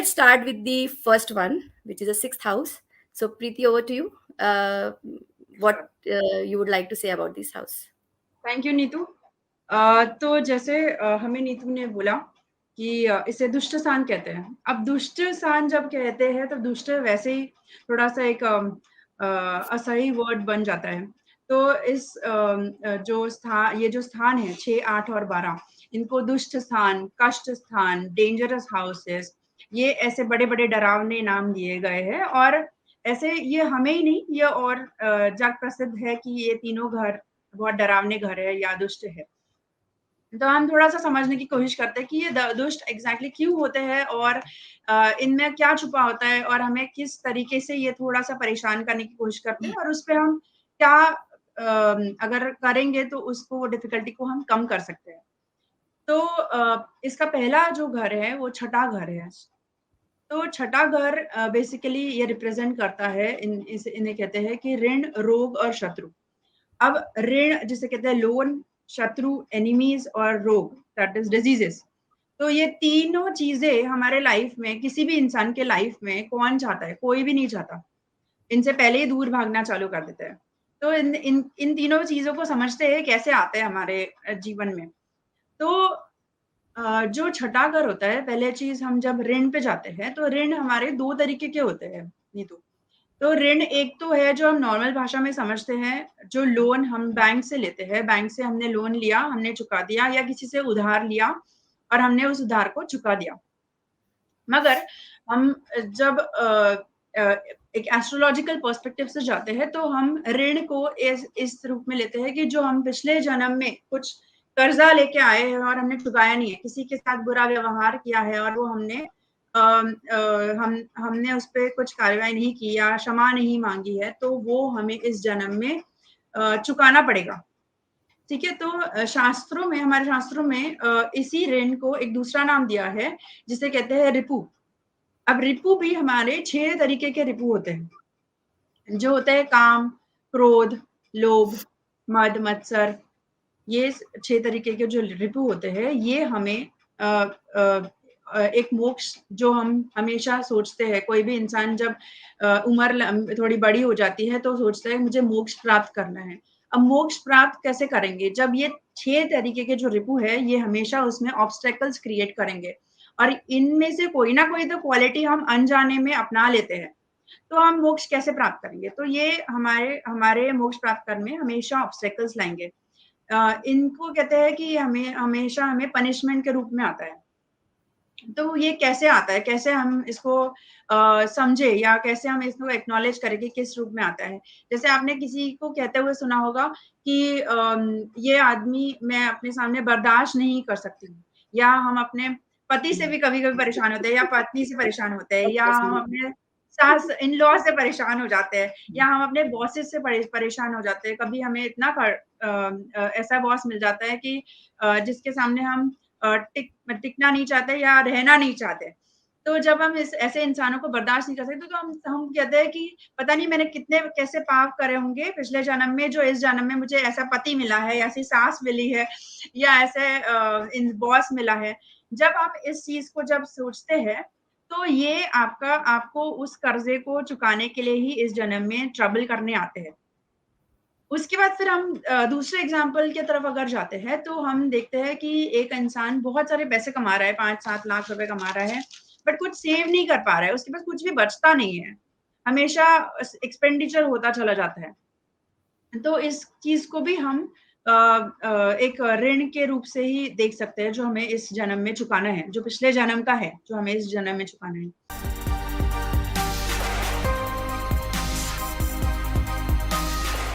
let's start with the first one, which is the sixth house. So, Preeti, over to you. What you would like to say about this house? Thank you Neetu. तो जैसे हमें नीतू ने बोला कि इसे दुष्ट स्थान कहते हैं। अब दुष्ट स्थान जब कहते हैं तो दुष्ट वैसे ही थोड़ा सा एक असही वर्ड बन जाता है। तो इस ये जो स्थान है 6, 8 और 12, इनको दुष्ट स्थान, कष्ट स्थान, डेंजरस हाउसेस, ये ऐसे बड़े-बड़े डरावने नाम दिए गए हैं। और ऐसे ये हमें ही नहीं, ये और जग प्रसिद्ध है कि ये तीनों घर बहुत डरावने घर है या दुष्ट है। तो हम थोड़ा-सा समझने की कोशिश करते हैं कि ये द दुष्ट एग्ज़ैक्टली क्यों होते हैं और इनमें क्या छुपा होता है और हमें किस तरीके से ये थोड़ा-सा परेशान करने की कोशिश करते हैं और उसपे हम क्या अगर करेंगे तो उसको डिफ़िकल्टी को हम कम कर सकते हैं। तो इसका पहला जो घर है वो छठा घर है। तो छठा घर बेसिकली ये रिप्रेज़ेंट करता है इन्हें कहते हैं कि ऋण, रोग और शत्रु। अब ऋण जिसे कहते हैं लोन, शत्रु, एनिमीज और रोग दैट इज डिजीजेस। तो ये तीनों चीजें हमारे लाइफ में, किसी भी इंसान के लाइफ में कौन चाहता है? कोई भी नहीं चाहता। इनसे पहले ही दूर भागना चालू कर देते हैं। तो इन तीनों चीजों को समझते हैं कैसे आते हैं हमारे जीवन में। तो जो छठा घर होता है, पहले चीज हम जब ऋण पे जाते हैं तो ऋण हमारे दो तरीके के होते हैं नीतू। तो ऋण एक तो है जो हम नॉर्मल भाषा में समझते हैं, जो लोन हम बैंक से लेते हैं। बैंक से हमने लोन लिया, हमने चुका दिया, या किसी से उधार लिया और हमने उस उधार को चुका दिया। मगर हम जब एक एस्ट्रोलॉजिकल पर्सपेक्टिव से जाते हैं तो हम ऋण को इस रूप में लेते हैं कि जो हम पिछले जन्म में कुछ कर्जा लेके आए हैं और हमने चुकाया नहीं है, किसी के साथ बुरा व्यवहार किया है और वो हमने हमने उस पे कुछ कार्रवाई नहीं की या क्षमा नहीं मांगी है, तो वो हमें इस जन्म में चुकाना पड़ेगा। ठीक है? तो शास्त्रों में, हमारे शास्त्रों में इसी ऋण को एक दूसरा नाम दिया है जिसे कहते हैं रिपु। अब रिपु भी हमारे 6 तरीके के रिपु होते हैं, जो होते हैं काम, क्रोध, लोभ, मद, मत्सर। ये 6 तरीके के जो रिपु होते हैं, ये हमें एक मोक्ष, जो हम हमेशा सोचते हैं, कोई भी इंसान जब उम्र थोड़ी बड़ी हो जाती है तो सोचता है मुझे मोक्ष प्राप्त करना है। अब मोक्ष प्राप्त कैसे करेंगे? जब ये 6 तरीके के जो रिपु है, ये हमेशा उसमें ऑब्स्टेकल्स क्रिएट करेंगे और इनमें से कोई ना कोई तो क्वालिटी हम अनजाने में अपना लेते हैं। तो हम मोक्ष कैसे प्राप्त करेंगे? तो ये हमारे हमारे मोक्ष प्राप्त करने में हमेशा ऑब्स्टेकल्स लाएँगे। इनको कहते हैं कि हमें हमेशा हमें पनिशमेंट के रूप में आता है। तो ये कैसे आता है? कैसे हम इसको समझे या कैसे हम इसको एक्नॉलेज करें कि किस रूप में आता है? जैसे आपने किसी को कहते हुए सुना होगा कि ये आदमी मैं अपने सामने बर्दाश्त नहीं कर सकती हूँ, या हम अपने पति से भी कभी-कभी परेशान होते हैं या पत्नी से परेशान होते हैं, या हम अपने सास इन-लॉ से परेशान हो जाते हैं, या हम अपने बॉसेस से परेशान हो जाते हैं। कभी हमें इतना ऐसा बॉस मिल जाता है कि जिसके सामने हम टिकना नहीं चाहते या रहना नहीं चाहते। तो जब हम इस ऐसे इंसानों को बर्दाश्त नहीं कर सकते तो हम कहते हैं कि पता नहीं मैंने कितने कैसे पाप करे होंगे पिछले जन्म में, जो इस जन्म में मुझे ऐसा पति मिला है, ऐसी सास मिली है या ऐसे इन बॉस मिला है। जब आप इस चीज़ को जब सोचते हैं, तो ये आपको उस कर्ज़े को चुकाने के लिए ही इस जन्म में ट्रबल करने आते हैं। उसके बाद फिर हम दूसरे एग्ज़ाम्पल की तरफ अगर जाते हैं, तो हम देखते हैं कि एक इंसान बहुत सारे पैसे कमा रहा है, 5-7 लाख रुपए कमा रहा है, बट कुछ सेव नहीं कर पा रहा है, उसके पास कुछ भी बचता नहीं है। हमेशा एक्सपेंडिचर होता चला जाता है। तो इस चीज़ को भी हम एक ऋण के रूप से ही देख सकते हैं, जो हमें इस जन्म में चुकाना है, जो पिछले जन्म का है, जो हमें इस जन्म में चुकाना है।